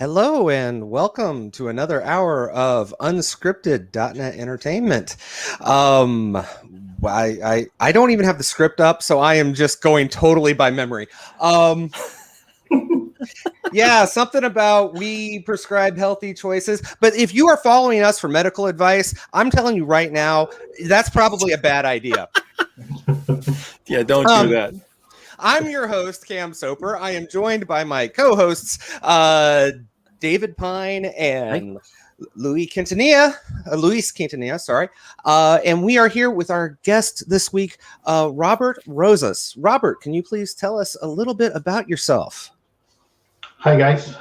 Hello and welcome to another hour of unscripted .NET entertainment. I don't even have the script up, so I am just going totally by memory. Yeah, something about we prescribe healthy choices. But if you are following us for medical advice, I'm telling you right now, that's probably a bad idea. Yeah, don't do that. I'm your host, Cam Soper. I am joined by my co-hosts, David Pine and Luis Quintanilla, sorry. And we are here with our guest this week, Robert Rozas. Robert, can you please tell us a little bit about yourself? Hi guys,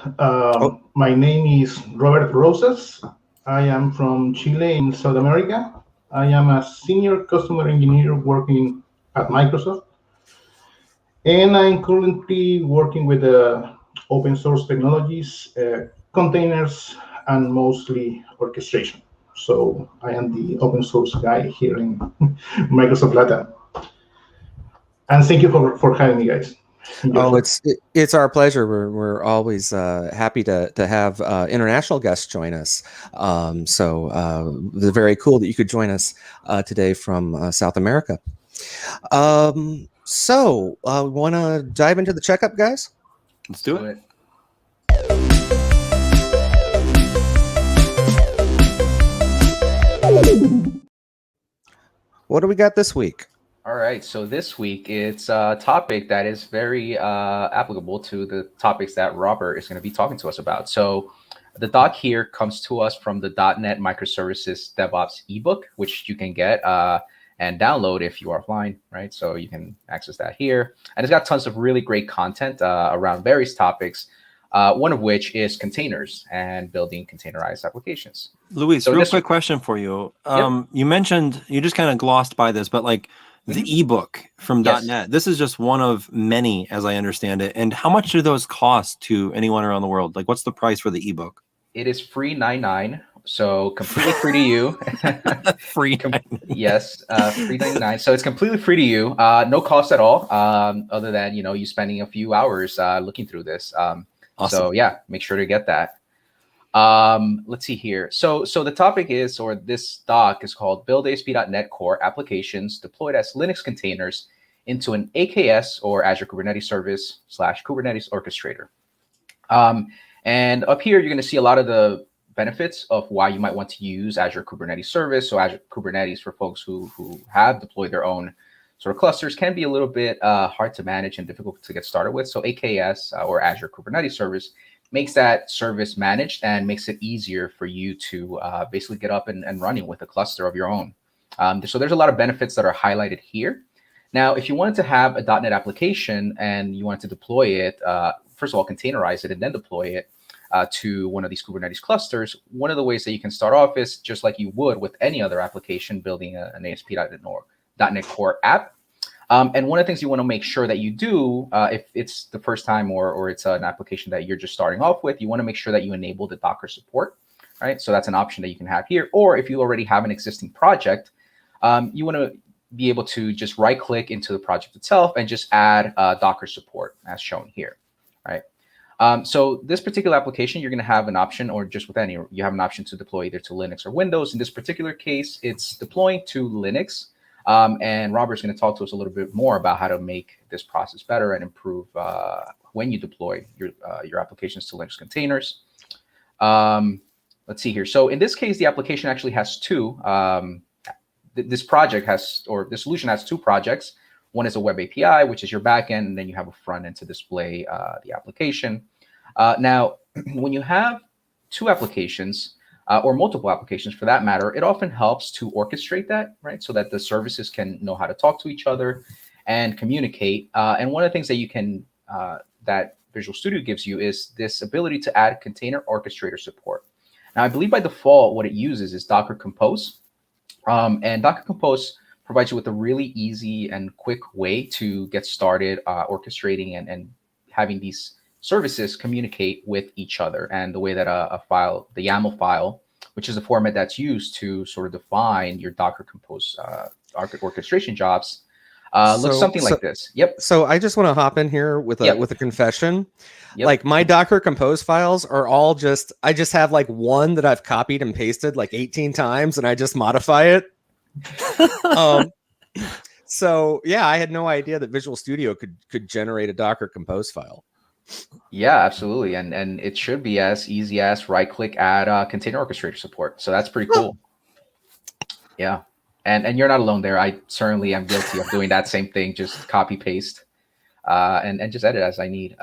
my name is Robert Rozas. I am from Chile in South America. I am a senior customer engineer working at Microsoft. And I'm currently working with open source technologies, containers, and mostly orchestration. So I am the open source guy here in Microsoft Latam. And thank you for having me, guys. Oh, it's our pleasure. We're always happy to have international guests join us. It's very cool that you could join us today from South America. Want to dive into the checkup, guys? Let's do it. What do we got this week? All right, so this week it's a topic that is very applicable to the topics that Robert is going to be talking to us about. So the doc here comes to us from the .NET Microservices DevOps ebook, which you can get and download if you are offline, right? So you can access that here. And it's got tons of really great content around various topics, one of which is containers and building containerized applications. Luis, so real quick question for you. You mentioned, you just kind of glossed by this, but like the ebook from .NET, this is just one of many, as I understand it. And how much do those cost to anyone around the world? Like, what's the price for the ebook? It is free $9.99, so completely free to you. Free $9.99. Yes, free $9.99. So it's completely free to you, no cost at all, other than you spending a few hours looking through this. Awesome. So yeah, make sure to get that. Let's see here. So the topic is, or this doc is called Build ASP.NET Core Applications Deployed as Linux Containers into an AKS or Azure Kubernetes Service / Kubernetes Orchestrator. And up here, you're going to see a lot of the benefits of why you might want to use Azure Kubernetes Service. So Azure Kubernetes, for folks who have deployed their own sort of clusters, can be a little bit hard to manage and difficult to get started with. So AKS or Azure Kubernetes Service makes that service managed and makes it easier for you to basically get up and running with a cluster of your own. So there's a lot of benefits that are highlighted here. Now, if you wanted to have a .NET application and you wanted to deploy it, first of all, containerize it and then deploy it to one of these Kubernetes clusters, one of the ways that you can start off is just like you would with any other application, building an ASP.NET Core app. And one of the things you want to make sure that you do, if it's the first time or it's an application that you're just starting off with, you want to make sure that you enable the Docker support, right? So that's an option that you can have here. Or if you already have an existing project, you want to be able to just right-click into the project itself and just add Docker support as shown here, right? So this particular application, you're going to have an option, or just with any, you have an option to deploy either to Linux or Windows. In this particular case, it's deploying to Linux. And Robert's going to talk to us a little bit more about how to make this process better and improve when you deploy your applications to Linux containers. Let's see here. So in this case, the application actually has two. This solution has two projects. One is a web API, which is your backend, and then you have a front end to display the application. Now, when you have two applications, or multiple applications for that matter, it often helps to orchestrate that, right? So that the services can know how to talk to each other and communicate. And one of the things that you can, that Visual Studio gives you is this ability to add container orchestrator support. Now, I believe by default, what it uses is Docker Compose. And Docker Compose provides you with a really easy and quick way to get started orchestrating and having these services communicate with each other. And the way that a file, the YAML file, which is a format that's used to sort of define your Docker Compose orchestration jobs, Looks something like this. Yep. So I just want to hop in here with a confession. Yep. Like my Docker Compose files are all I just have like one that I've copied and pasted like 18 times and I just modify it. So yeah, I had no idea that Visual Studio could generate a Docker Compose file. Yeah, absolutely. And it should be as easy as right click add container orchestrator support. So that's pretty cool. Yeah. And you're not alone there. I certainly am guilty of doing that same thing, just copy paste. And just edit as I need.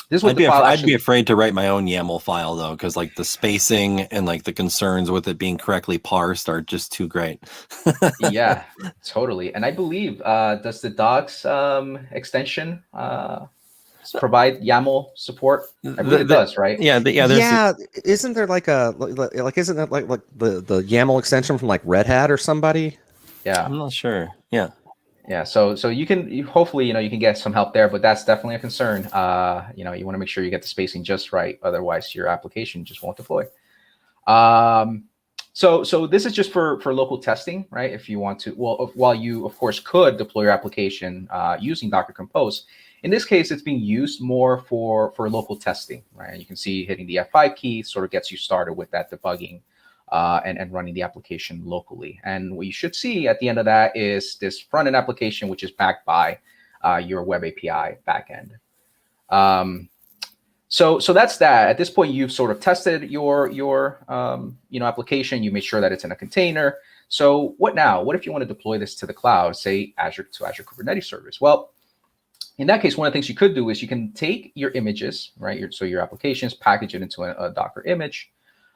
This would I'd be afraid to write my own YAML file though, because like the spacing and like the concerns with it being correctly parsed are just too great. Yeah, totally. And I believe does the docs extension provide YAML support? I believe it does, right? Yeah. Isn't there like isn't it like the YAML extension from like Red Hat or somebody? Yeah, I'm not sure. Yeah. Yeah, so you hopefully you can get some help there, but that's definitely a concern. You want to make sure you get the spacing just right, otherwise your application just won't deploy. So this is just for local testing, right? If you want to, while you of course could deploy your application using Docker Compose, in this case it's being used more for local testing, right? You can see hitting the F5 key sort of gets you started with that debugging. And running the application locally. And what you should see at the end of that is this front-end application, which is backed by your web API backend. So that's that. At this point, you've sort of tested your application. You made sure that it's in a container. So what now? What if you want to deploy this to the cloud, say Azure Kubernetes service? Well, in that case, one of the things you could do is you can take your images, right? Your applications, package it into a Docker image.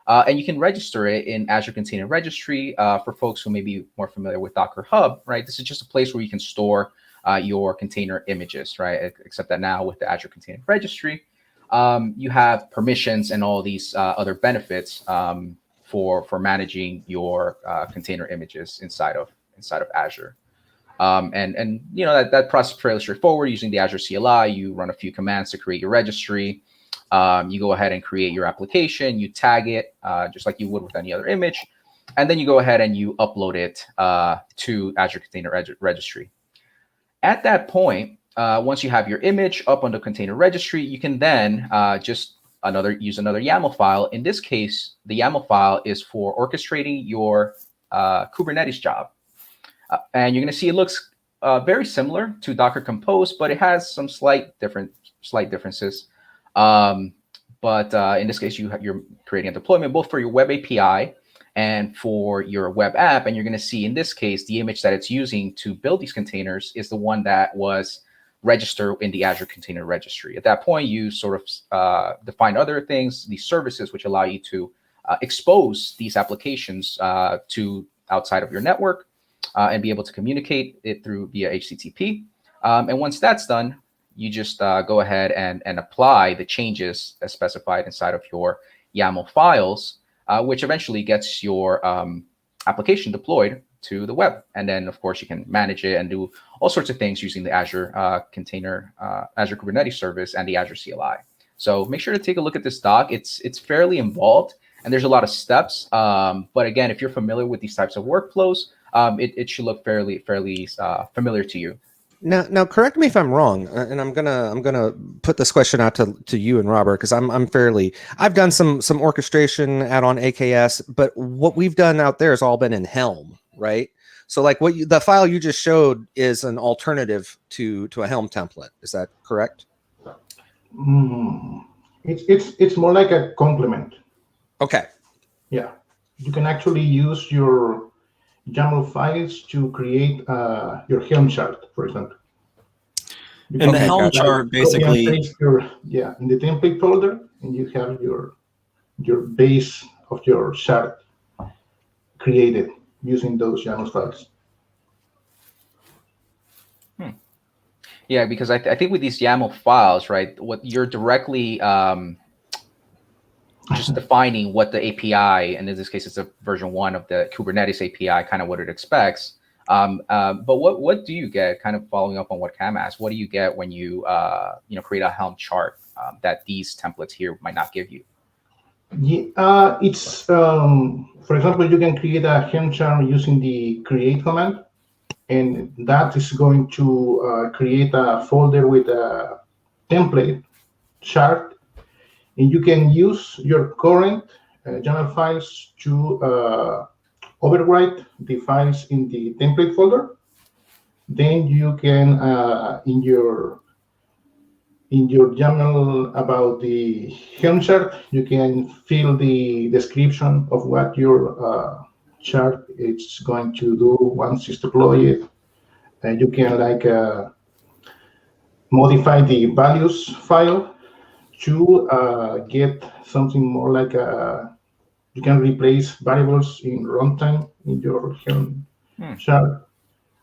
And you can register it in Azure Container Registry. For folks who may be more familiar with Docker Hub, right? This is just a place where you can store your container images, right? Except that now with the Azure Container Registry, you have permissions and all these other benefits for managing your container images inside of Azure. And that process is fairly straightforward. Using the Azure CLI, you run a few commands to create your registry. You go ahead and create your application, you tag it just like you would with any other image, and then you go ahead and you upload it to Azure Container Registry. At that point, once you have your image up on the Container Registry, you can then use another YAML file. In this case, the YAML file is for orchestrating your Kubernetes job. And you're going to see it looks very similar to Docker Compose, but it has some slight differences. But in this case, you're creating a deployment both for your web API and for your web app. And you're going to see in this case, the image that it's using to build these containers is the one that was registered in the Azure Container Registry. At that point, you sort of define other things, these services, which allow you to expose these applications to outside of your network and be able to communicate it via HTTP. And once that's done, you just go ahead and apply the changes as specified inside of your YAML files, which eventually gets your application deployed to the web. And then, of course, you can manage it and do all sorts of things using the Azure Azure Kubernetes service and the Azure CLI. So make sure to take a look at this doc. It's fairly involved, and there's a lot of steps. But again, if you're familiar with these types of workflows, it should look fairly familiar to you. Now, correct me if I'm wrong, and I'm gonna put this question out to you and Robert, because I've done some orchestration out on AKS, but what we've done out there has all been in Helm, right? So like the file you just showed is an alternative to a Helm template. Is that correct? It's more like a complement. Okay. Yeah, you can actually use your YAML files to create your Helm chart, for example. And the Helm chart basically, in the template folder, and you have your base of your chart created using those YAML files. Yeah, because I think with these YAML files, right, what you're directly just defining what the API, and in this case, it's a version 1 of the Kubernetes API, kind of what it expects. But what do you get? Kind of following up on what Cam asked, what do you get when you create a Helm chart that these templates here might not give you? Yeah, it's for example, you can create a Helm chart using the create command, and that is going to create a folder with a template chart, and you can use your current YAML files to overwrite the files in the template folder. Then you can, in your YAML about the helm chart, you can fill the description of what your chart is going to do once it's deployed. And you can modify the values file to get something more like you can replace variables in runtime in your helm chart.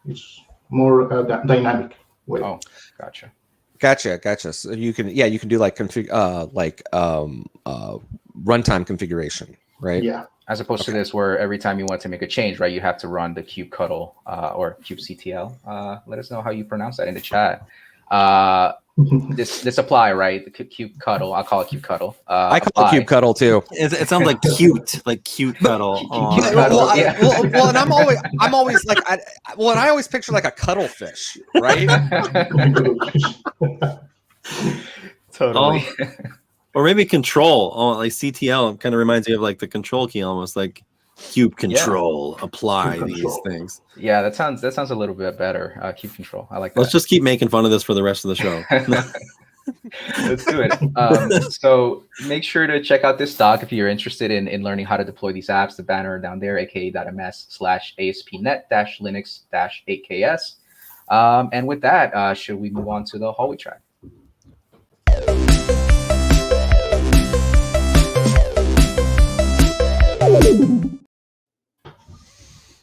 It's more dynamic way. Oh, gotcha. Gotcha. So you can do like runtime configuration, right? Yeah. As opposed to this, where every time you want to make a change, right, you have to run the kubectl or kubectl. Let us know how you pronounce that in the chat. This apply, right? The kubectl. I'll call it kubectl. I call it kubectl too. It sounds like cute, like cute cuddle. Well, and I'm always like, and I always picture like a cuttlefish, right? Totally. Or maybe control, like CTL kind of reminds me of like the control key, almost like cube control, apply Cube these control. things. Yeah, that sounds a little bit better. Cube control. I like that. Let's just keep making fun of this for the rest of the show. Let's do it. So make sure to check out this doc if you're interested in learning how to deploy these apps. The banner down there, aka.ms/ASP.NET-Linux-8KS. And with that, should we move on to the hallway track?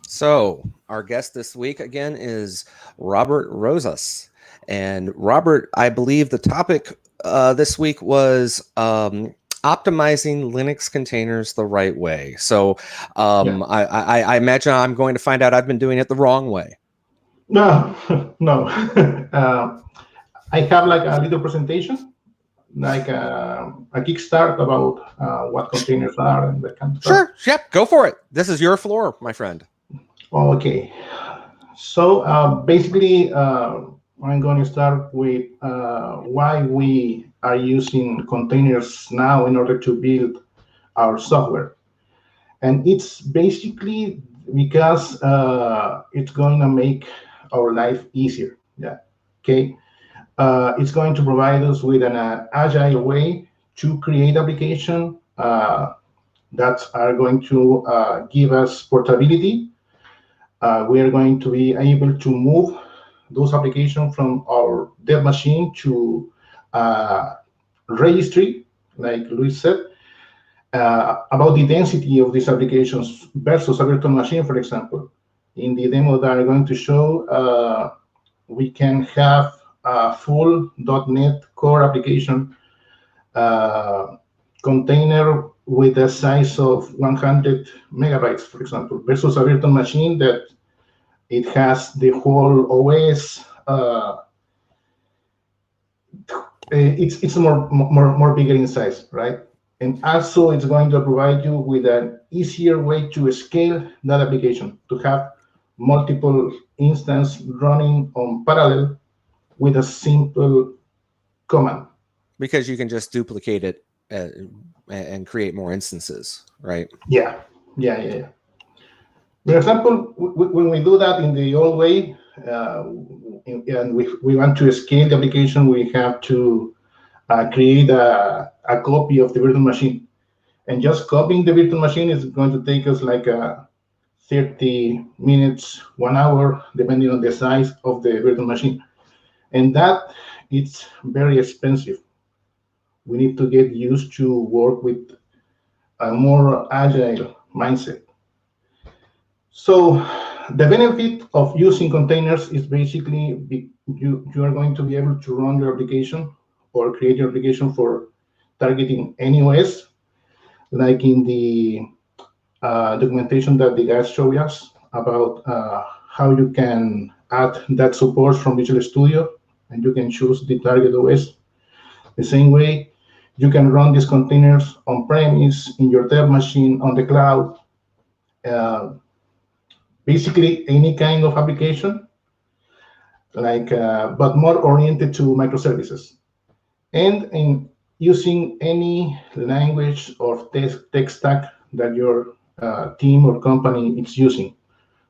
So our guest this week again is Robert Rozas. And Robert, I believe the topic this week was optimizing Linux containers the right way. So I imagine I'm going to find out I've been doing it the wrong way. No. I have like a little presentation, like a kickstart about what containers are and that kind of stuff. Sure. Yep. Go for it. This is your floor, my friend. Okay. So basically, I'm going to start with why we are using containers now in order to build our software. And it's basically because it's going to make our life easier. Yeah. Okay. It's going to provide us with an agile way to create application that are going to give us portability. We are going to be able to move those applications from our dev machine to registry, like Luis said, about the density of these applications versus a virtual machine, for example. In the demo that I'm going to show, we can have a full .NET Core application container with a size of 100 megabytes, for example, versus a virtual machine that it has the whole OS. It's more bigger in size, right? And also, it's going to provide you with an easier way to scale that application, to have multiple instances running on parallel with a simple command. Because you can just duplicate it and create more instances, right? Yeah. For example, when we do that in the old way, and we want to scale the application, we have to create a copy of the virtual machine. And just copying the virtual machine is going to take us like 30 minutes, 1 hour, depending on the size of the virtual machine. And that it's very expensive. We need to get used to work with a more agile mindset. So the benefit of using containers is basically you are going to be able to run your application or create your application for targeting any OS, like in the documentation that the guys showed us about how you can add that support from Visual Studio, and you can choose the target OS. The same way, you can run these containers on-premise, in your dev machine, on the cloud. Basically, any kind of application but more oriented to microservices, and in using any language or tech stack that your team or company is using.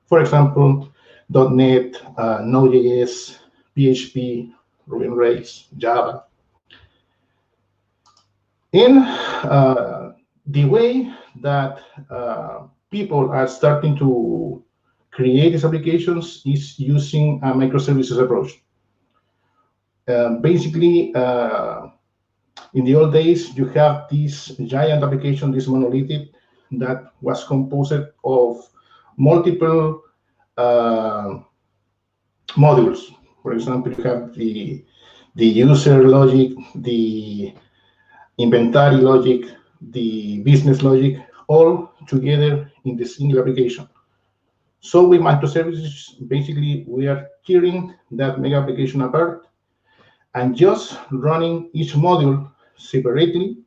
For example, .NET, Node.js, PHP, Ruby on Rails, Java. In the way that people are starting to create these applications is using a microservices approach. Basically, in the old days, you have this giant application, this monolithic, that was composed of multiple modules. For example, you have the user logic, the inventory logic, the business logic, all together in the single application. So with microservices, basically, we are tearing that mega application apart and just running each module separately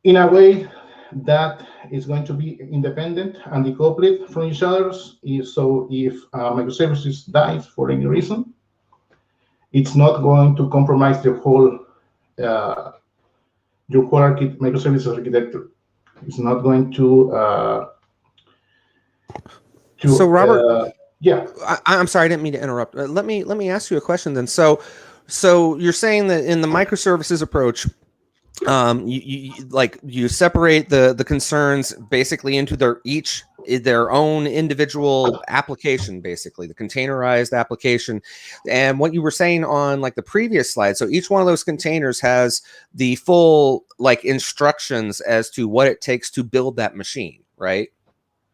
in a way that is going to be independent and decoupled from each other. So if microservices dies for any reason, it's not going to compromise the whole your whole microservices architecture. It's not going to so Robert, yeah. I'm sorry, I didn't mean to interrupt. Let me ask you a question then. So you're saying that in the microservices approach, you separate the concerns basically into their own individual application, basically the containerized application. And what you were saying on like the previous slide, so each one of those containers has the full like instructions as to what it takes to build that machine, right?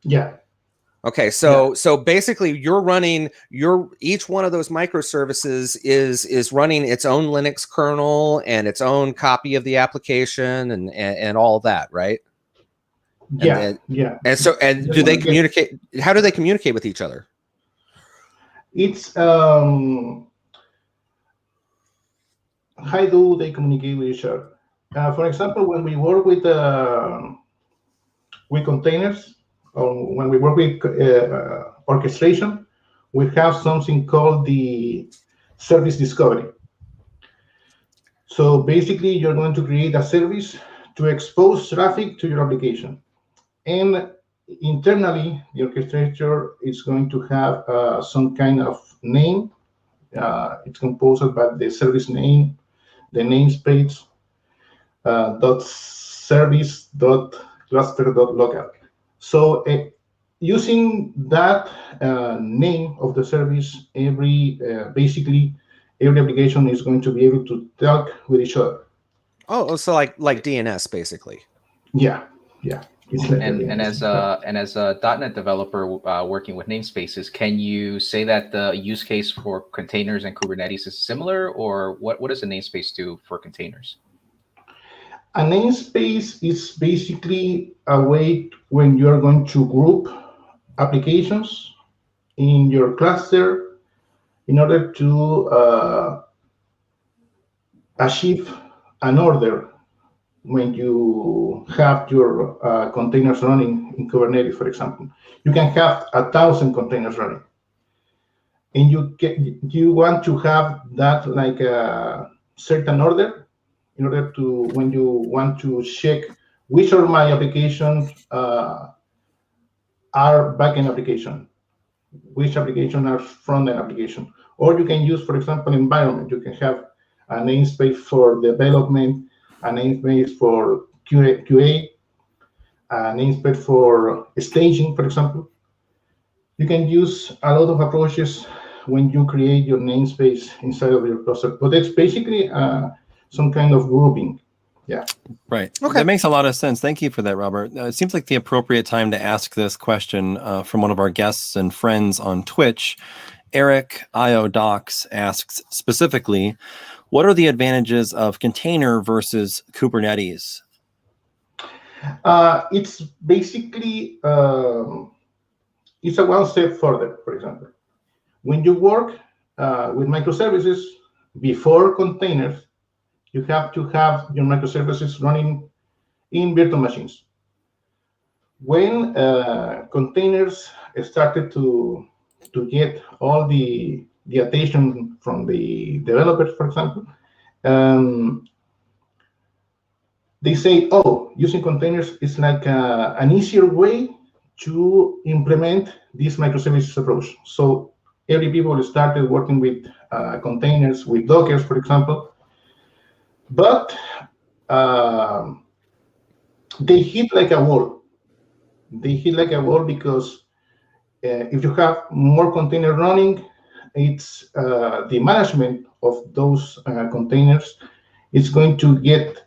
Yeah. Okay, so basically you're running each one of those microservices is running its own Linux kernel and its own copy of the application and all that, right? Yeah, And do they communicate? How do they communicate with each other? It's how do they communicate with each other? For example, when we work with containers, or when we work with orchestration, we have something called the service discovery. So basically, you're going to create a service to expose traffic to your application. And internally, the orchestrator is going to have some kind of name. It's composed by the service name, the namespace, .service.cluster.local. So using that name of the service, basically every application is going to be able to talk with each other. Oh, so like DNS basically. Yeah. And as a .NET developer working with namespaces, can you say that the use case for containers and Kubernetes is similar, or what does a namespace do for containers? A namespace is basically a way when you're going to group applications in your cluster in order to achieve an order when you have your containers running in Kubernetes, for example. You can have 1,000 containers running. And you want to have that like a certain order in order to, when you want to check which of my applications are backend application, which application are front-end application. Or you can use, for example, environment. You can have a namespace for development, a namespace for QA, a namespace for staging, for example. You can use a lot of approaches when you create your namespace inside of your cluster, but it's basically some kind of grouping. Yeah. Right. Okay. That makes a lot of sense. Thank you for that, Robert. It seems like the appropriate time to ask this question from one of our guests and friends on Twitch. Eric IODocs asks specifically, what are the advantages of container versus Kubernetes? It's basically, it's a one step further, for example. When you work with microservices before containers, you have to have your microservices running in virtual machines. When containers started to to get all the attention from the developers, for example, they say, oh, using containers is like an easier way to implement this microservices approach. So every people started working with containers, with Dockers, for example, but they hit like a wall. They hit like a wall because if you have more containers running, it's the management of those containers is going to get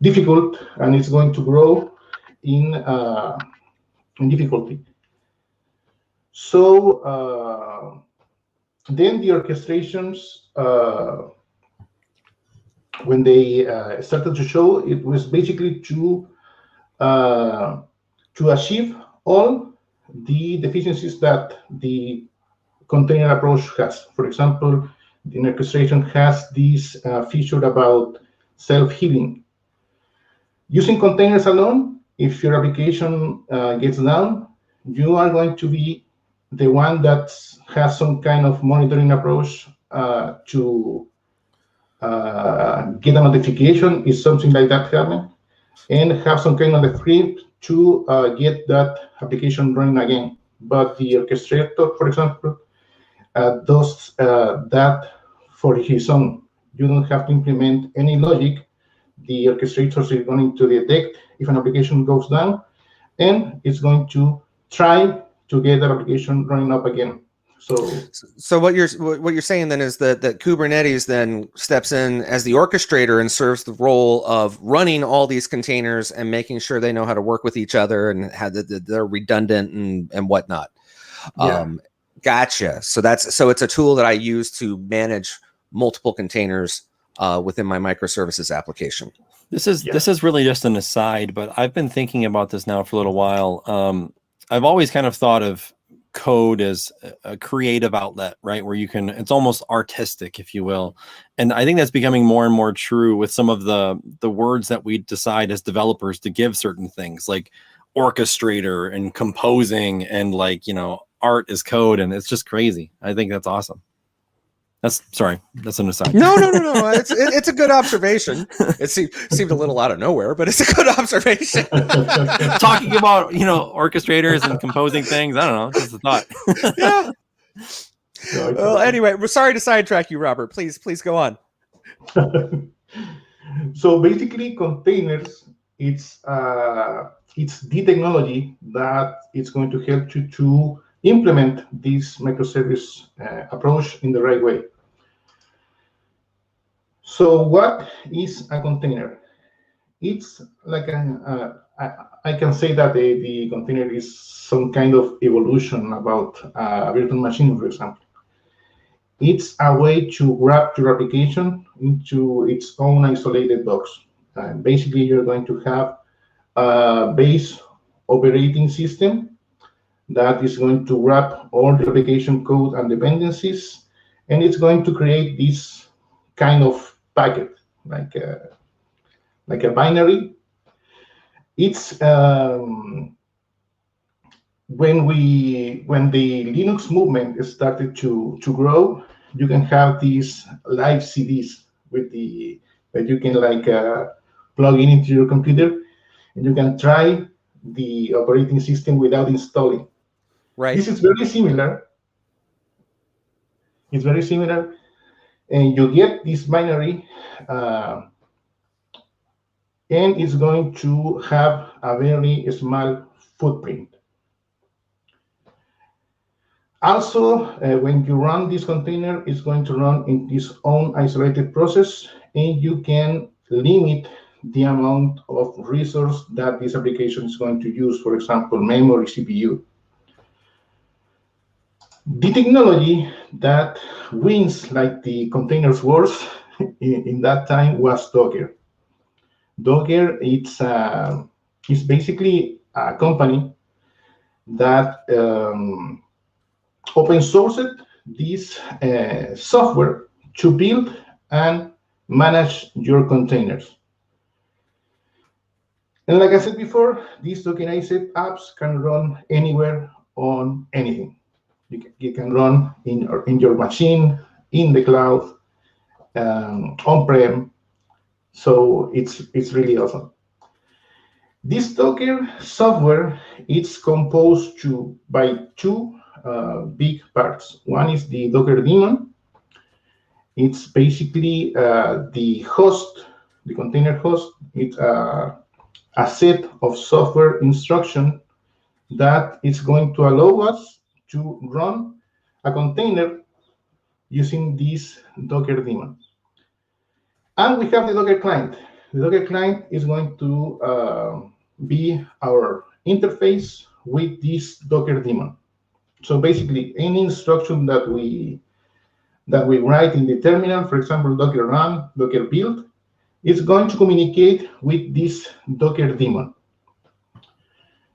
difficult, and it's going to grow in difficulty. So then the orchestrations, when they started to show, it was basically to achieve all the deficiencies that the container approach has. For example, the orchestration has this feature about self-healing. Using containers alone, if your application gets down, you are going to be the one that has some kind of monitoring approach to get a notification if something like that happens, and have some kind of a script to get that application running again. But the orchestrator, for example, does that for his own. You don't have to implement any logic. The orchestrators are going to detect if an application goes down, and it's going to try to get that application running up again. So what you're saying then is that Kubernetes then steps in as the orchestrator and serves the role of running all these containers and making sure they know how to work with each other and how they're redundant and whatnot. Yeah. Gotcha. So it's a tool that I use to manage multiple containers within my microservices application. This is really just an aside, but I've been thinking about this now for a little while. I've always kind of thought of code as a creative outlet, right? Where you can, it's almost artistic, if you will. And I think that's becoming more and more true with some of the words that we decide as developers to give certain things, like orchestrator and composing, and like, art is code, and it's just crazy. I think that's awesome. That's an aside. No. It's a good observation. It seemed a little out of nowhere, but it's a good observation. Talking about, orchestrators and composing things. I don't know. Just a thought. Yeah. Well, anyway, we're sorry to sidetrack you, Robert. Please go on. So basically, containers, it's the technology that it's going to help you to implement this microservice approach in the right way. So what is a container? It's like I can say that the container is some kind of evolution about a virtual machine, for example. It's a way to wrap your application into its own isolated box. Basically, you're going to have a base operating system that is going to wrap all the application code and dependencies, and it's going to create this kind of packet, like a binary. It's when the Linux movement started to grow, you can have these live CDs that you can plug into your computer, and you can try the operating system without installing. Right. This is very similar. It's very similar, and you get this binary, and it's going to have a very small footprint. Also, when you run this container, it's going to run in its own isolated process, and you can limit the amount of resource that this application is going to use, for example, memory, CPU. The technology that wins like the containers wars in that time was Docker. Docker, it's basically a company that open sourced this software to build and manage your containers. And like I said before, these tokenized apps can run anywhere on anything. You can run in your machine, in the cloud, on-prem. So it's really awesome. This Docker software is composed by two big parts. One is the Docker daemon. It's basically the host, the container host. It's a set of software instruction that is going to allow us to run a container using this Docker daemon. And we have the Docker client. The Docker client is going to be our interface with this Docker daemon. So basically, any instruction that we write in the terminal, for example, Docker run, Docker build, is going to communicate with this Docker daemon.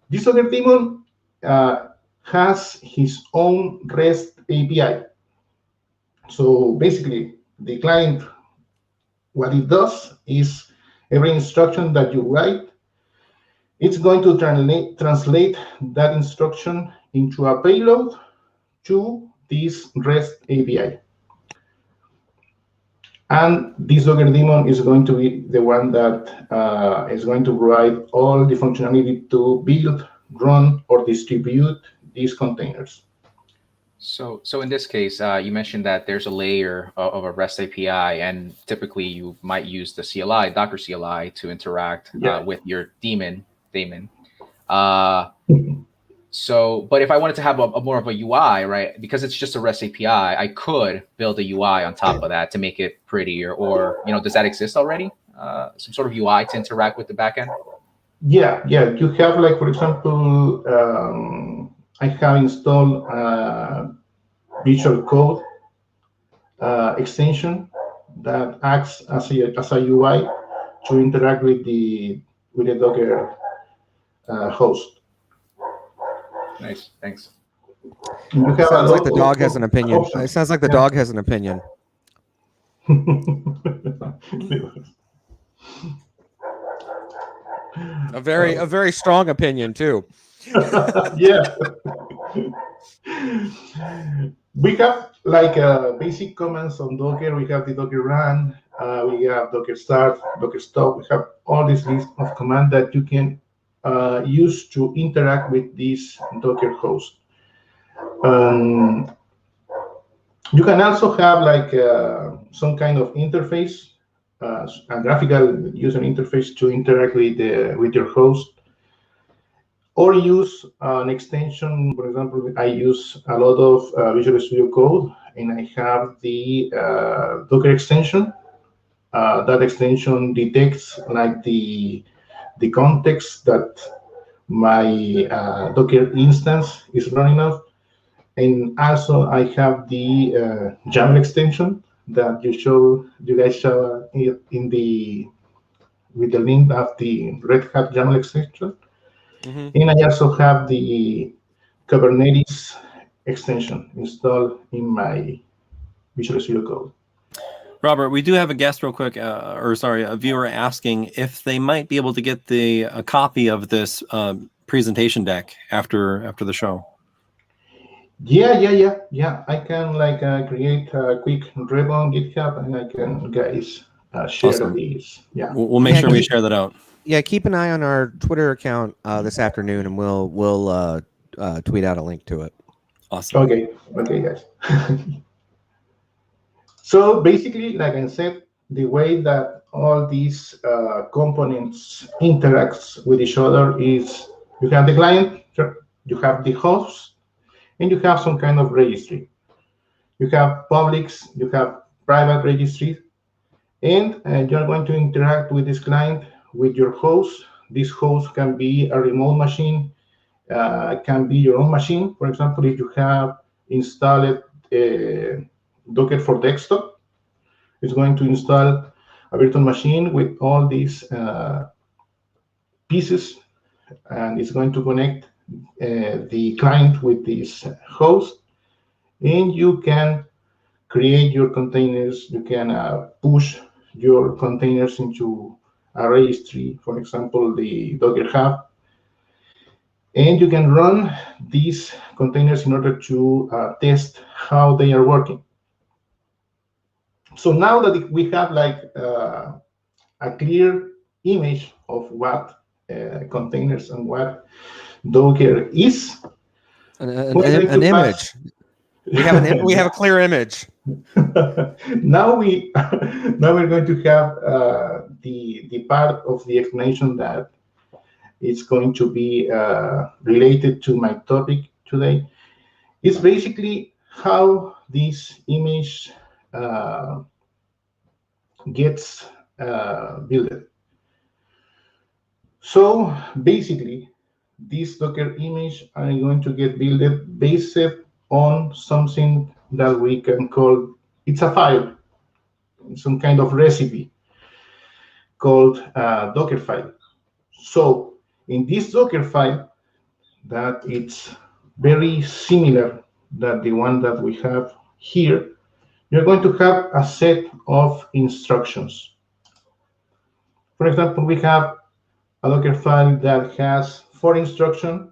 This Docker daemon has his own REST API. So basically, the client, what it does is every instruction that you write, it's going to translate that instruction into a payload to this REST API. And this Docker daemon is going to be the one that is going to provide all the functionality to build, run, or distribute these containers. So in this case, you mentioned that there's a layer of a REST API, and typically you might use the CLI, Docker CLI, to interact with your daemon. But if I wanted to have a more of a UI, right, because it's just a REST API, I could build a UI on top of that to make it prettier. Or, does that exist already? Some sort of UI to interact with the backend? Yeah. You have, like, for example, I have installed Visual Code extension that acts as a UI to interact with the Docker host. Nice, thanks. Sounds like the dog has an opinion. Options. It sounds like the dog has an opinion. A very strong opinion too. Yeah. We have like basic commands on Docker. We have the Docker run, we have Docker start, Docker stop. We have all this list of commands that you can use to interact with this Docker host. You can also have like some kind of interface, a graphical user interface to interact with your host, or use an extension. For example, I use a lot of Visual Studio Code, and I have the Docker extension. That extension detects like the context that my Docker instance is running off. And also I have the YAML extension that you guys show in with the link of the Red Hat YAML extension. Mm-hmm. And I also have the Kubernetes extension installed in my Visual Studio Code. Robert, we do have a guest real quick, a viewer asking if they might be able to get a copy of this presentation deck after the show. Yeah. I can like create a quick repo on GitHub, and I can guys share awesome. These. Yeah, we'll make sure we share that out. Yeah, keep an eye on our Twitter account this afternoon, and we'll tweet out a link to it. Awesome. Okay, guys. So basically, like I said, the way that all these components interacts with each other is you have the client, you have the host, and you have some kind of registry. You have publics, you have private registries, and you're going to interact with this client with your host. This host can be a remote machine, can be your own machine. For example, if you have installed Docker for desktop, it's going to install a virtual machine with all these pieces, and it's going to connect the client with this host, and you can create your containers. You can push your containers into a registry, for example, the Docker Hub, And you can run these containers in order to test how they are working. So now that we have like a clear image of what containers and what Docker is, an image. We have a clear image. now we're going to have the part of the explanation that is going to be related to my topic today. It's basically how this image gets built. So basically, this Docker image are going to get built based on something that we can call, it's a file, some kind of recipe called Dockerfile. So in this Dockerfile, that it's very similar that the one that we have here, you're going to have a set of instructions. For example, we have a Docker file that has 4 instructions.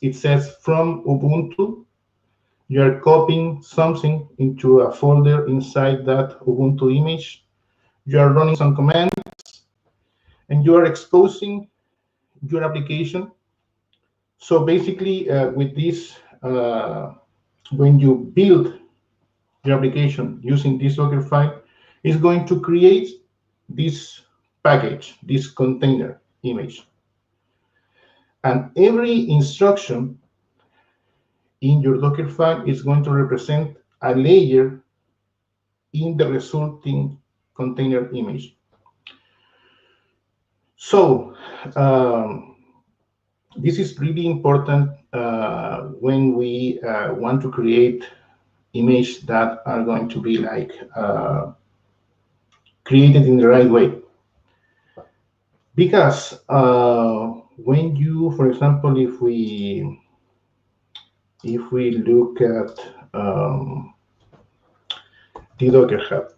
It says from Ubuntu, you're copying something into a folder inside that Ubuntu image. You are running some commands, and you are exposing your application. So basically, with this, when you build your application using this Docker file, it's going to create this package, this container image. And every instruction in your Docker file is going to represent a layer in the resulting container image. So this is really important when we want to create images that are going to be like created in the right way. Because when you, for example, if we look at the Docker Hub,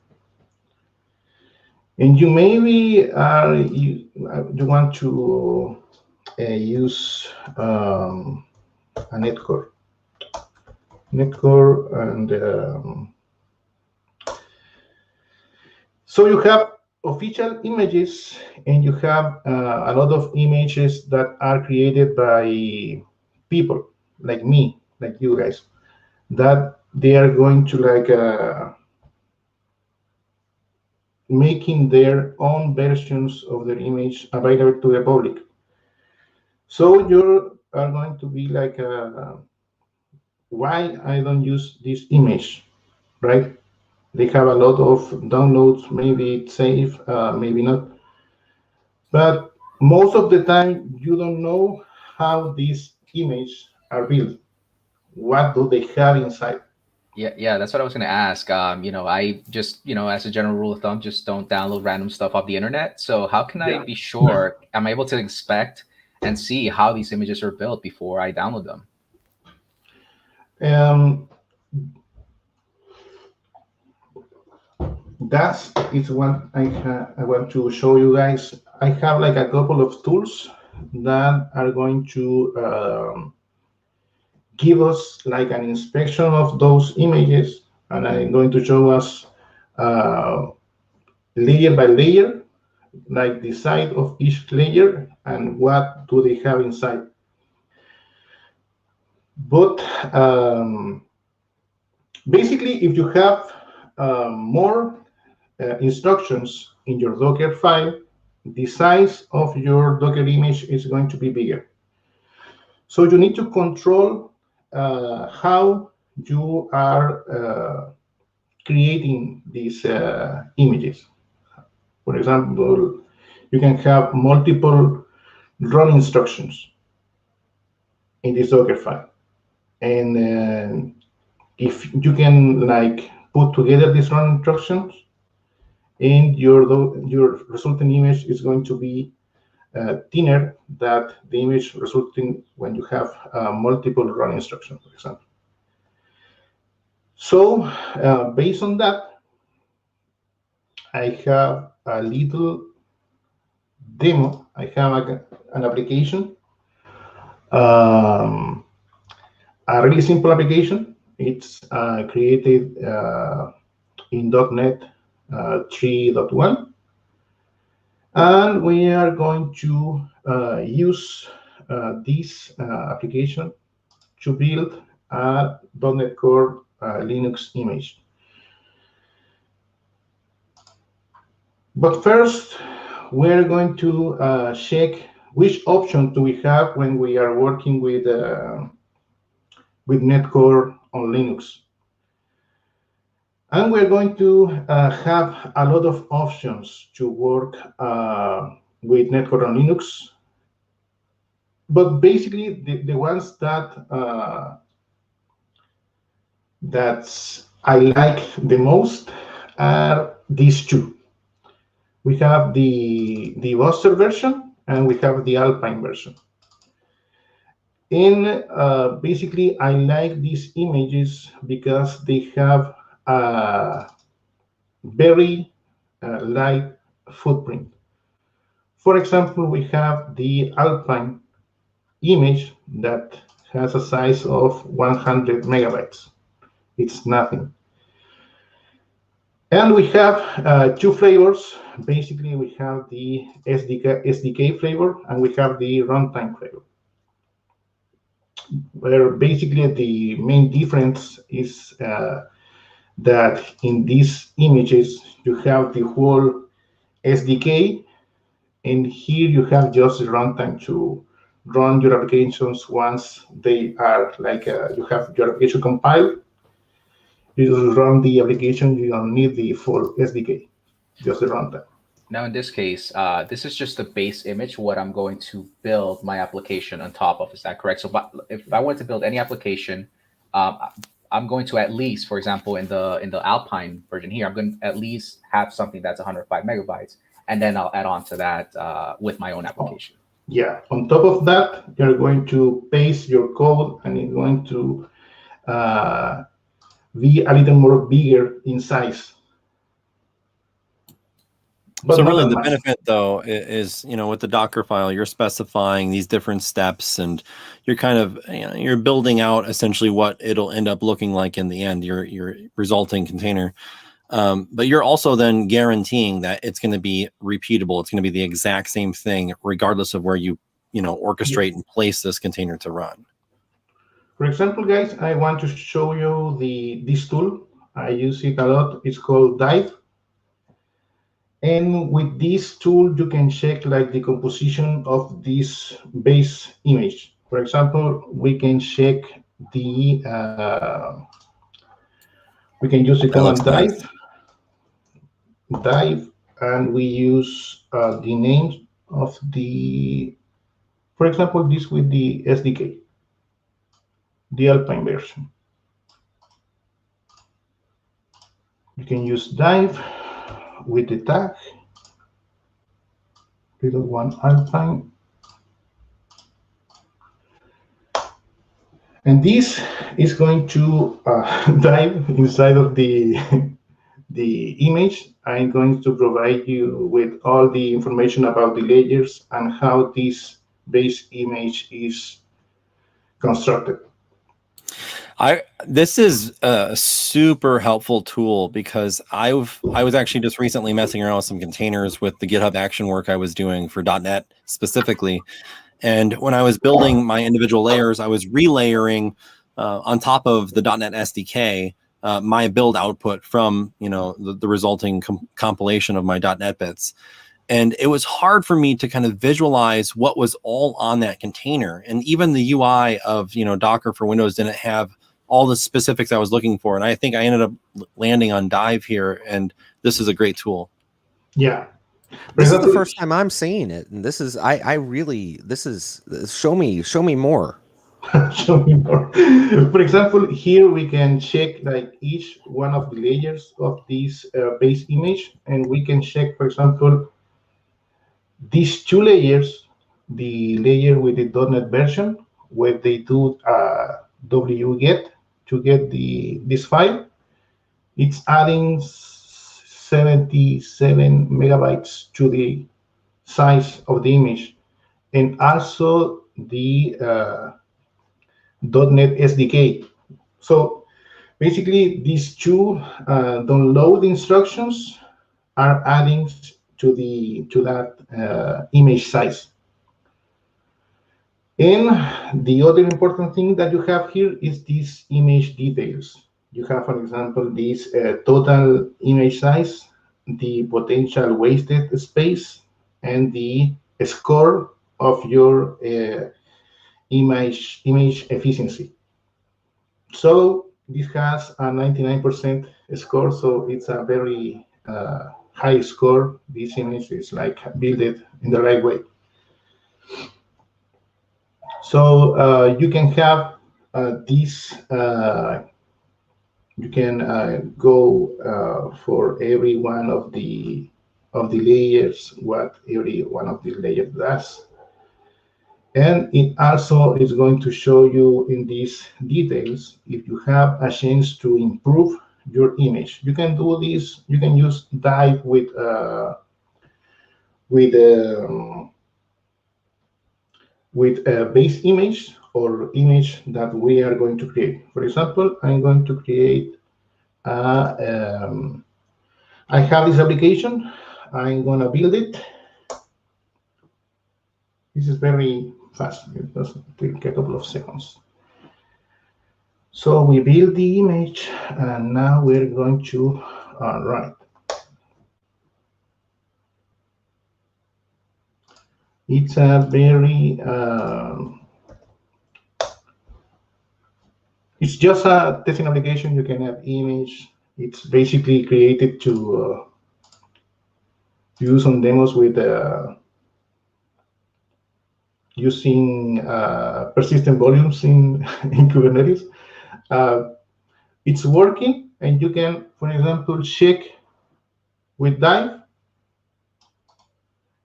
and you maybe you want to use a netcore, and so you have official images, and you have a lot of images that are created by people like me, like you guys, that they are going to like making their own versions of their image available to the public. So you are going to be like, why I don't use this image, right? They have a lot of downloads, maybe it's safe, maybe not. But most of the time, you don't know how these images are built. What do they have inside? Yeah, that's what I was going to ask. I just, as a general rule of thumb, just don't download random stuff off the internet. So how can I be sure? Am I able to inspect and see how these images are built before I download them? That is what I want to show you guys. I have like a couple of tools that are going to give us like an inspection of those images, and I'm going to show us layer by layer, like the side of each layer and what do they have inside. But basically, if you have more instructions in your Docker file, the size of your Docker image is going to be bigger. So you need to control how you are creating these images. For example, you can have multiple run instructions in this Docker file. And if you can like put together these run instructions, and your resulting image is going to be thinner than the image resulting when you have multiple run instructions, for example. So based on that, I have a little demo. I have an application Um, a really simple application. It's created in .NET 3.1. And we are going to use this application to build a .NET Core Linux image. But first, we're going to check which option do we have when we are working with NetCore on Linux. And we're going to have a lot of options to work with NetCore on Linux. But basically, the ones that I like the most are these two. We have the Buster version and we have the Alpine version. And basically, I like these images because they have a very light footprint. For example, we have the Alpine image that has a size of 100 megabytes. It's nothing. And we have two flavors. Basically, we have the SDK flavor and we have the runtime flavor, where basically the main difference is that in these images, you have the whole SDK, and here you have just the runtime to run your applications once they are like you have your application compiled. You just run the application, you don't need the full SDK, just the runtime. Now, in this case, this is just the base image, what I'm going to build my application on top of. Is that correct? So if I want to build any application, I'm going to at least, for example, in the Alpine version here, I'm going to at least have something that's 105 megabytes, and then I'll add on to that with my own application. Yeah. On top of that, you're going to paste your code, and it's going to be a little more bigger in size. But so really the benefit though is, with the Dockerfile, you're specifying these different steps and you're kind of, you're building out essentially what it'll end up looking like in the end, your resulting container. But you're also then guaranteeing that it's going to be repeatable. It's going to be the exact same thing, regardless of where you orchestrate and place this container to run. For example, guys, I want to show you this tool. I use it a lot. It's called Dive. And with this tool, you can check like the composition of this base image. For example, we can check the, we can use the command dive, and we use the name of the, for example, this with the SDK, the Alpine version. You can use dive with the tag one Alpine, and this is going to dive inside of the image. I'm going to provide you with all the information about the layers and how this base image is constructed. This is a super helpful tool because I was actually just recently messing around with some containers with the GitHub action work I was doing for .NET specifically. And when I was building my individual layers, I was relayering on top of the .NET SDK my build output from the resulting compilation of my .NET bits. And it was hard for me to kind of visualize what was all on that container. And even the UI of Docker for Windows didn't have all the specifics I was looking for. And I think I ended up landing on Dive here, and this is a great tool. Yeah. This is the first time I'm seeing it, and this is show me more. Show me more. For example, here we can check like each one of the layers of this base image, and we can check, for example, these two layers, the layer with the .NET version, where they do wget to get this file. It's adding 77 megabytes to the size of the image. And also the .NET SDK. So basically, these two download instructions are adding to that image size. And the other important thing that you have here is these image details. You have, for example, this total image size, the potential wasted space, and the score of your image efficiency. So this has a 99% score, so it's a very high score. This image is like built in the right way. So you can have this. You can go for every one of the layers, what every one of the layers does. And it also is going to show you in these details if you have a chance to improve your image. You can do this. You can use dive with a base image or image that we are going to create. For example, I'm going to create I have this application. I'm going to build it. This is very fast. It doesn't take a couple of seconds. So we build the image, and now we're going to write. It's a very, it's just a testing application. You can have image. It's basically created to use on demos with using persistent volumes in Kubernetes. It's working, and you can, for example, check with dive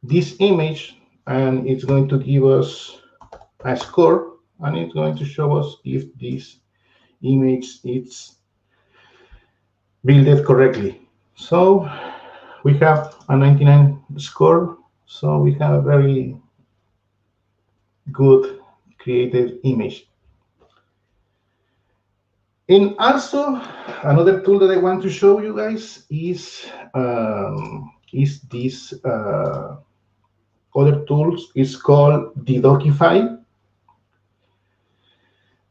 this image, and it's going to give us a score, and it's going to show us if this image is built correctly. So we have a 99 score, so we have a very good created image. And also, another tool that I want to show you guys is this other tools. It's called the Dockify.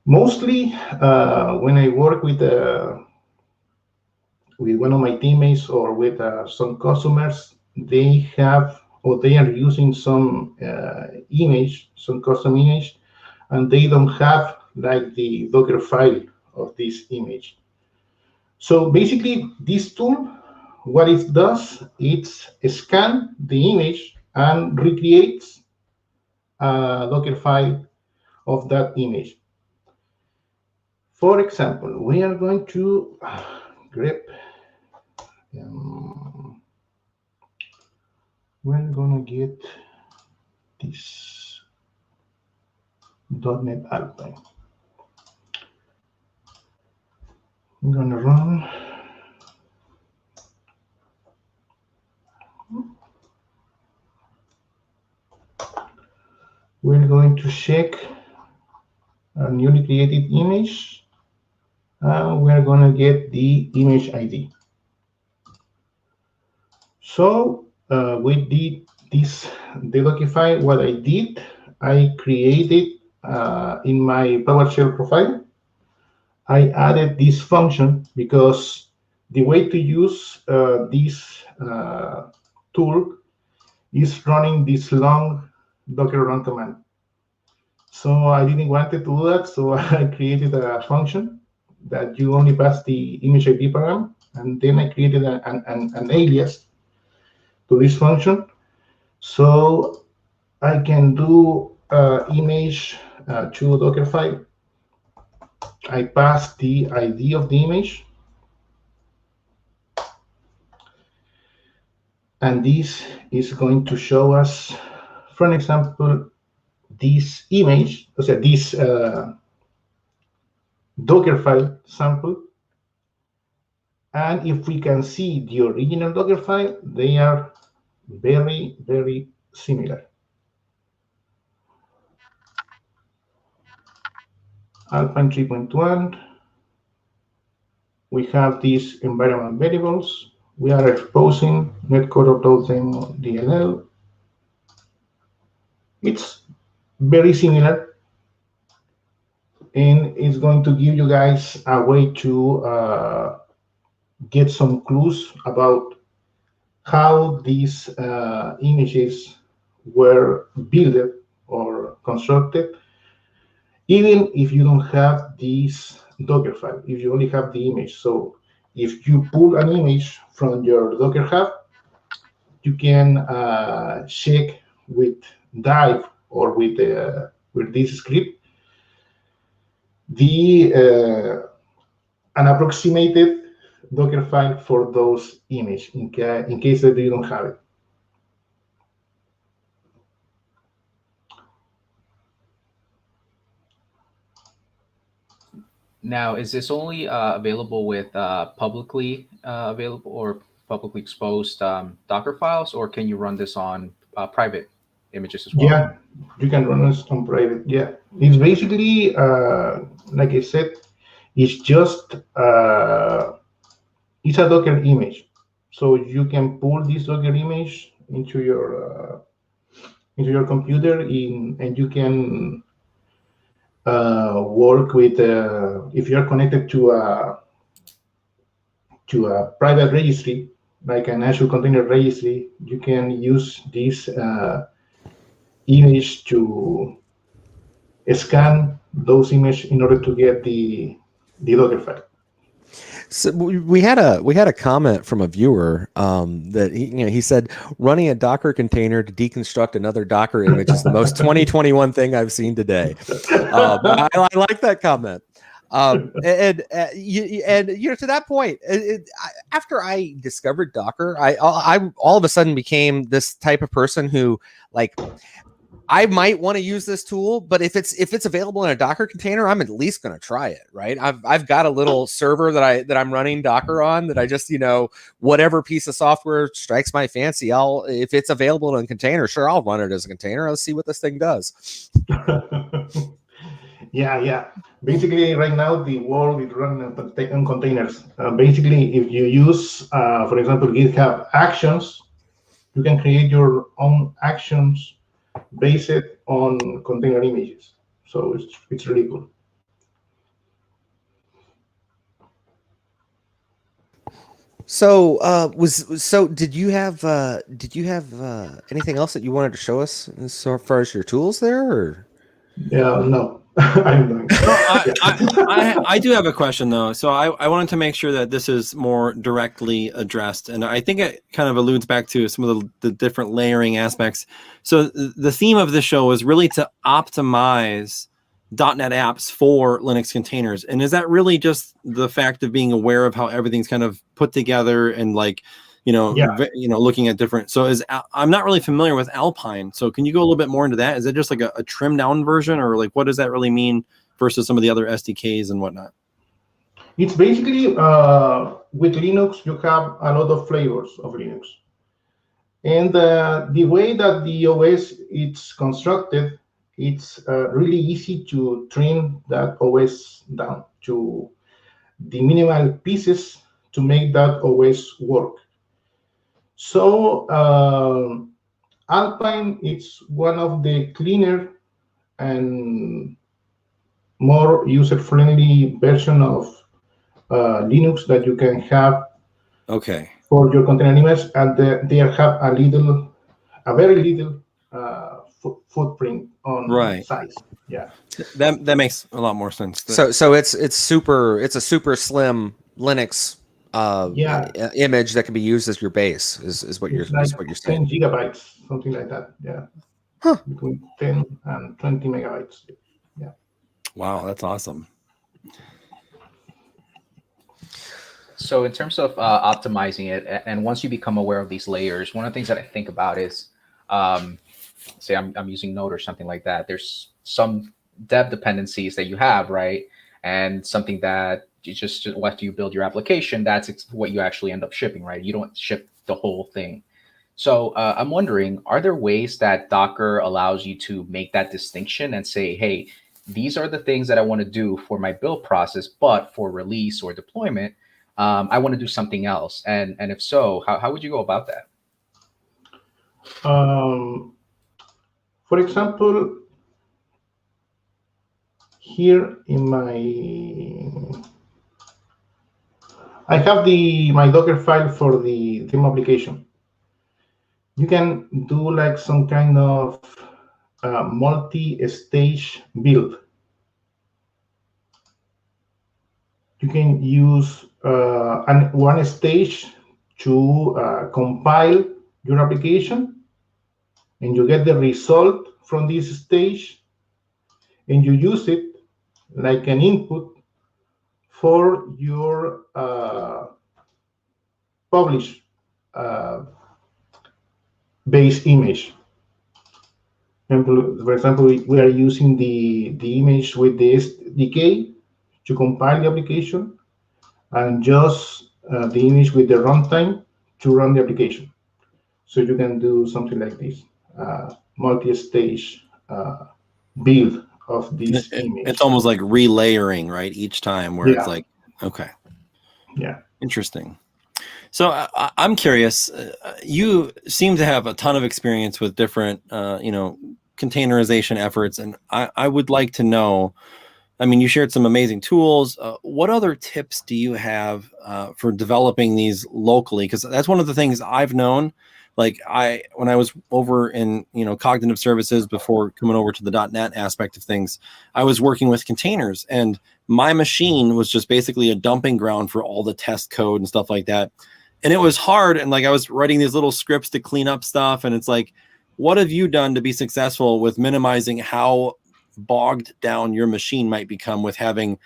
Mostly, when I work with one of my teammates or with some customers, they have or they are using some image, some custom image, and they don't have like the Dockerfile of this image. So basically, this tool, what it does, it's scan the image and recreates a Dockerfile of that image. For example, we are going to grep. We're going to get this .NET Alpine. I'm going to run. We're going to check a newly created image. We're going to get the image ID. So with the Dockify, what I did, I created in my PowerShell profile, I added this function because the way to use this tool is running this long Docker run command. So I didn't want to do that, so I created a function that you only pass the image ID param, and then I created an alias to this function. So I can do image to Dockerfile. I pass the ID of the image. And this is going to show us, for example, this image, this Dockerfile sample. And if we can see the original Dockerfile, they are very, very similar. Alpine 3.1. We have these environment variables. We are exposing netcore upload demo DLL. It's very similar, and it's going to give you guys a way to get some clues about how these images were built or constructed, even if you don't have this Docker file, if you only have the image. So if you pull an image from your Docker Hub, you can check with Dive or with this script the an approximated Docker file for those images in case that you don't have it. Now, is this only available with publicly available or publicly exposed Docker files, or can you run this on private images as well? Yeah, you can run this on private. Yeah, it's basically, like I said, it's just it's a Docker image, so you can pull this Docker image into your computer and you can work with if you're connected to a private registry like an Azure Container Registry, you can use this image to scan those images in order to get the Docker file. So we had a comment from a viewer that he said running a Docker container to deconstruct another Docker image is the most 2021 thing I've seen today. I like that comment. And to that point, after I discovered Docker, I all of a sudden became this type of person who, like, I might want to use this tool, but if it's available in a Docker container, I'm at least going to try it, right? I've got a little server that I'm running Docker on that I just, whatever piece of software strikes my fancy, if it's available in a container, sure, I'll run it as a container. Let's see what this thing does. Yeah. Basically, right now the world is running on containers. Basically, if you use, for example, GitHub Actions, you can create your own actions based on container images. So it's really cool. So did you have anything else that you wanted to show us as far as your tools there, or? Yeah, no. I do have a question though. So I wanted to make sure that this is more directly addressed, and I think it kind of alludes back to some of the different layering aspects. So the theme of the show is really to optimize .NET apps for Linux containers. And is that really just the fact of being aware of how everything's kind of put together and looking at different, so I'm not really familiar with Alpine. So can you go a little bit more into that? Is it just like a trimmed down version, or like what does that really mean versus some of the other SDKs and whatnot? It's basically with Linux, you have a lot of flavors of Linux. And the way that the OS is constructed, it's really easy to trim that OS down to the minimal pieces to make that OS work. So Alpine is one of the cleaner and more user-friendly version of Linux that you can have. Okay. For your container image, and they have a very little footprint on size. Yeah, that makes a lot more sense. So it's a super slim Linux image that can be used as your base is what you're saying. 10 gigabytes, something like that. Yeah, between 10 and 20 megabytes. Yeah. Wow, that's awesome. So in terms of optimizing it, and once you become aware of these layers, one of the things that I think about is, say I'm using Node or something like that. There's some dev dependencies that you have, right? And something that you just after you build your application, that's what you actually end up shipping, right? You don't ship the whole thing. So I'm wondering, are there ways that Docker allows you to make that distinction and say, hey, these are the things that I want to do for my build process, but for release or deployment, I want to do something else. And if so, how would you go about that? For example, here in my, I have my Docker file for the demo application. You can do like some kind of multi-stage build. You can use one stage to compile your application, and you get the result from this stage, and you use it like an input for your publish base image. For example, we are using the image with the SDK to compile the application, and just the image with the runtime to run the application. So you can do something like this, multi-stage build of this image. It's almost like relayering, right? Each time where it's like, okay. Yeah. Interesting. So I'm curious, you seem to have a ton of experience with different, containerization efforts. And I would like to know, I mean, you shared some amazing tools. What other tips do you have for developing these locally? Because that's one of the things I've known. Like when I was over in, cognitive services before coming over to the .NET aspect of things, I was working with containers, and my machine was just basically a dumping ground for all the test code and stuff like that. And it was hard. And like, I was writing these little scripts to clean up stuff. And it's like, what have you done to be successful with minimizing how bogged down your machine might become with having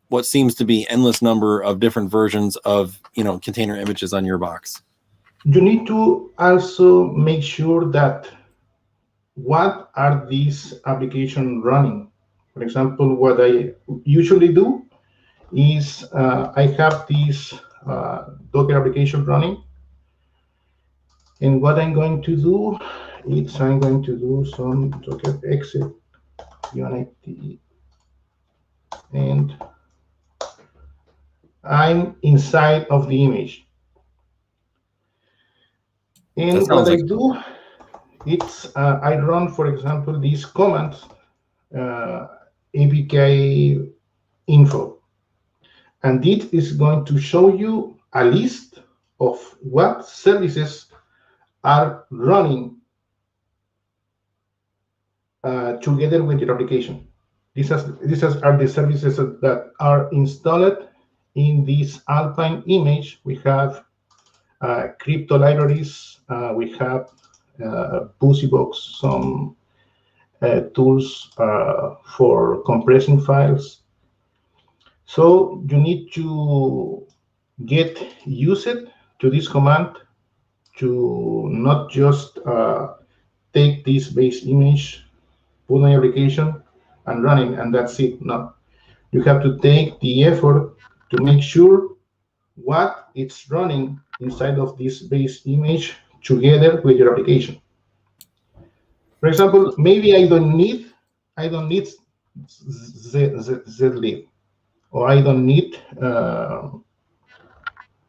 what seems to be endless number of different versions of, container images on your box? You need to also make sure that what are these applications running. For example, what I usually do is I have this Docker application running, and what I'm going to do is I'm going to do some Docker exit unit, and I'm inside of the image. And what I do, it's I run, for example, these commands, apk info, and it is going to show you a list of what services are running together with your application. These are the services that are installed in this Alpine image. We have crypto libraries, we have BusyBox, some tools for compressing files. So you need to get used to this command to not just take this base image, put on your application, and run it, and that's it. No, you have to take the effort to make sure what it's running inside of this base image together with your application. For example, maybe I don't need zlib, or I don't need an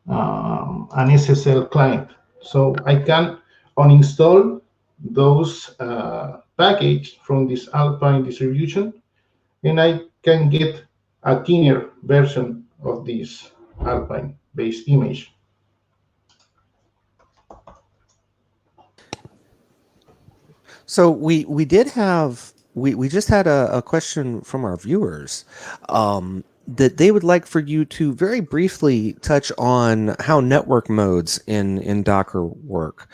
SSL client. So I can uninstall those packages from this Alpine distribution, and I can get a thinner version of this Alpine-based image. So we just had a question from our viewers that they would like for you to very briefly touch on how network modes in Docker work,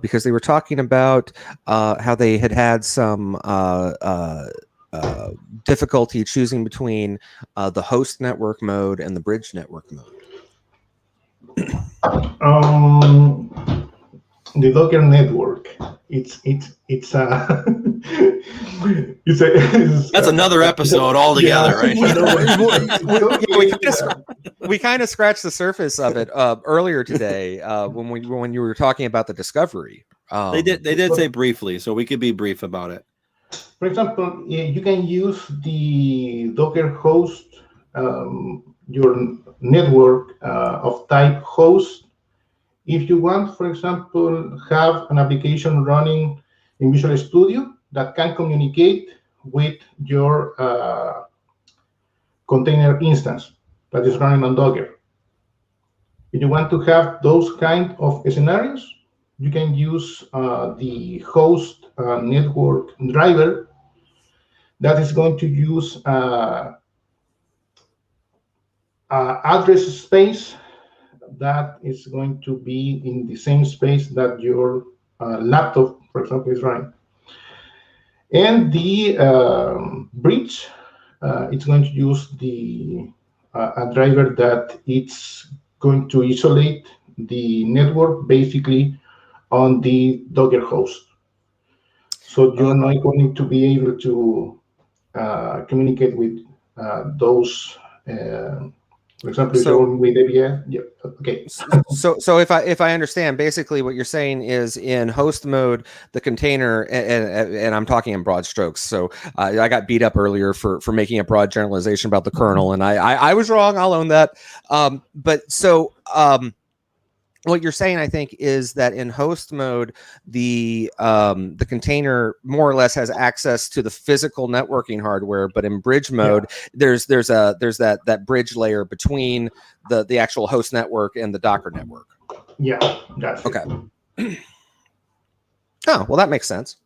because they were talking about how they had some difficulty choosing between the host network mode and the bridge network mode. The Docker network. It's that's another episode altogether, right? We kind of scratched the surface of it earlier today when you were talking about the discovery. They did say briefly, so we could be brief about it. For example, you can use the Docker host, your network of type host. If you want, for example, have an application running in Visual Studio that can communicate with your container instance that is running on Docker. If you want to have those kind of scenarios, you can use the host network driver that is going to use address space that is going to be in the same space that your laptop, for example, is running. And the bridge, it's going to use the a driver that it's going to isolate the network basically on the Docker host. So you're not going to be able to communicate with those. For example, if you're with API, yeah, okay. So if I understand, basically what you're saying is in host mode, the container, and I'm talking in broad strokes. So I got beat up earlier for making a broad generalization about the kernel, and I was wrong. I'll own that. What you're saying, I think, is that in host mode, the container more or less has access to the physical networking hardware, but in bridge mode, there's that bridge layer between the actual host network and the Docker network. Yeah, that's okay. Oh, well, that makes sense.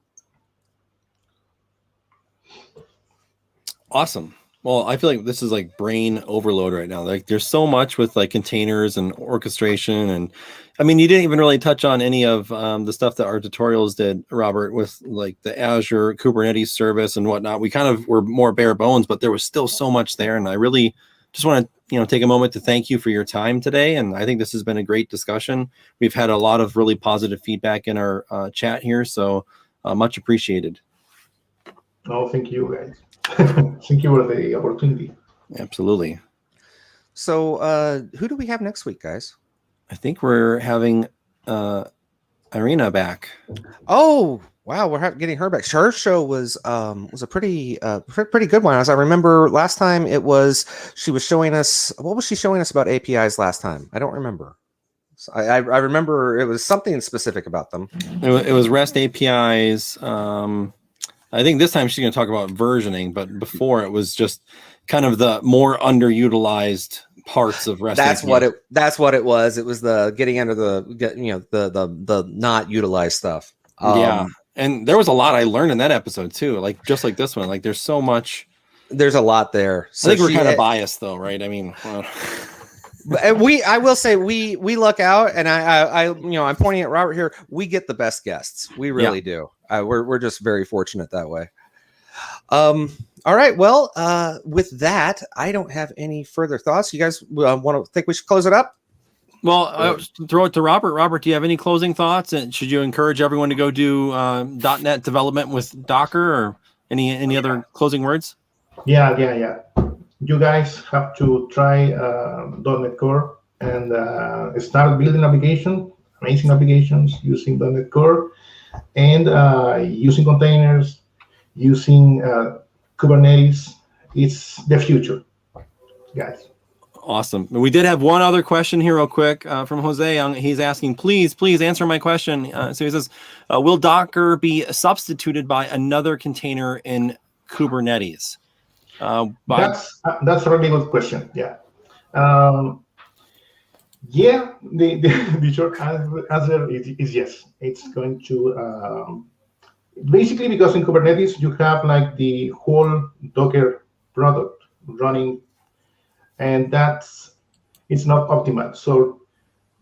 Awesome. Well, I feel like this is like brain overload right now. Like there's so much with like containers and orchestration. And I mean, you didn't even really touch on any of the stuff that our tutorials did, Robert, with like the Azure Kubernetes service and whatnot. We kind of were more bare bones, but there was still so much there. And I really just want to, take a moment to thank you for your time today. And I think this has been a great discussion. We've had a lot of really positive feedback in our chat here. So much appreciated. Oh, thank you, guys. Thank you for the opportunity. Absolutely. So who do we have next week, guys? I think we're having Irina back. Oh, wow, we're getting her back. Her show was a pretty good one. As I remember last time, she was showing us, what was she showing us about APIs last time? I don't remember. So I remember it was something specific about them. It was REST APIs. I think this time she's going to talk about versioning, but before it was just kind of the more underutilized parts of REST. That's what it was. It was the getting under the not utilized stuff. Yeah, and there was a lot I learned in that episode too. Like just like this one, like there's so much. There's a lot there. So I think we're kind of biased though, right? I mean. I will say we luck out, and I'm pointing at Robert here. We get the best guests. We really do. We're just very fortunate that way. All right. Well, with that, I don't have any further thoughts. You guys think we should close it up? Well, I'll throw it to Robert. Robert, do you have any closing thoughts? And should you encourage everyone to go do .NET development with Docker, or any other closing words? Yeah. You guys have to try .NET Core and start building amazing applications using .NET Core and using containers, using Kubernetes. It's the future, guys. Awesome. We did have one other question here real quick from Jose. He's asking, please answer my question. So he says, will Docker be substituted by another container in Kubernetes? That's a really good question. Yeah. The short answer is yes. It's going to basically, because in Kubernetes you have like the whole Docker product running, and it's not optimal. So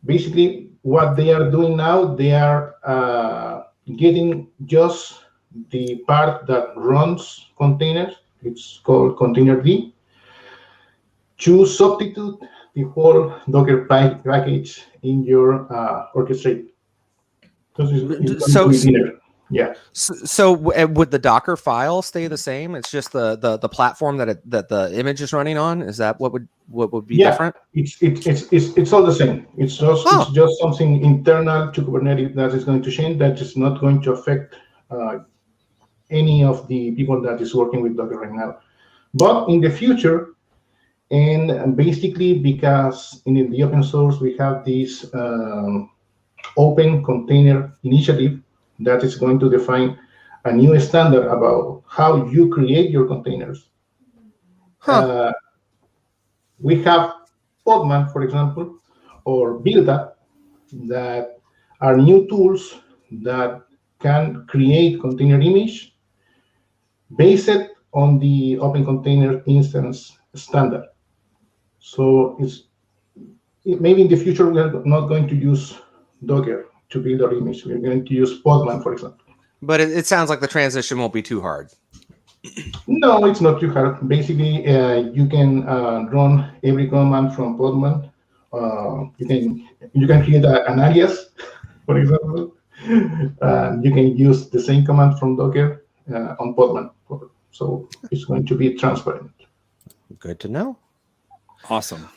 basically, what they are doing now, they are getting just the part that runs containers. It's called Containerd, to substitute the whole Docker package in your orchestrate. So would the Docker file stay the same? It's just the platform that the image is running on. Is that what would be different? It's all the same. It's just something internal to Kubernetes that is going to change. That is not going to affect any of the people that is working with Docker right now. But in the future, and basically because in the open source we have this open container initiative that is going to define a new standard about how you create your containers. We have Podman, for example, or Builda, that are new tools that can create container image based on the open container instance standard. So maybe in the future we are not going to use Docker to build our image. We're going to use Podman, for example. But it sounds like the transition won't be too hard. No, it's not too hard. Basically, you can run every command from Podman. You can create an alias, for example. You can use the same command from Docker on Podman. So it's going to be transparent. Good to know. Awesome.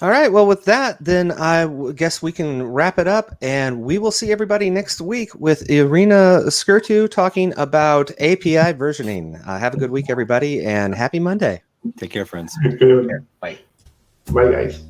All right. Well, with that, then I guess we can wrap it up, and we will see everybody next week with Irina Skirtu talking about API versioning. Have a good week, everybody, and happy Monday. Take care, friends. Good. Bye. Bye, guys.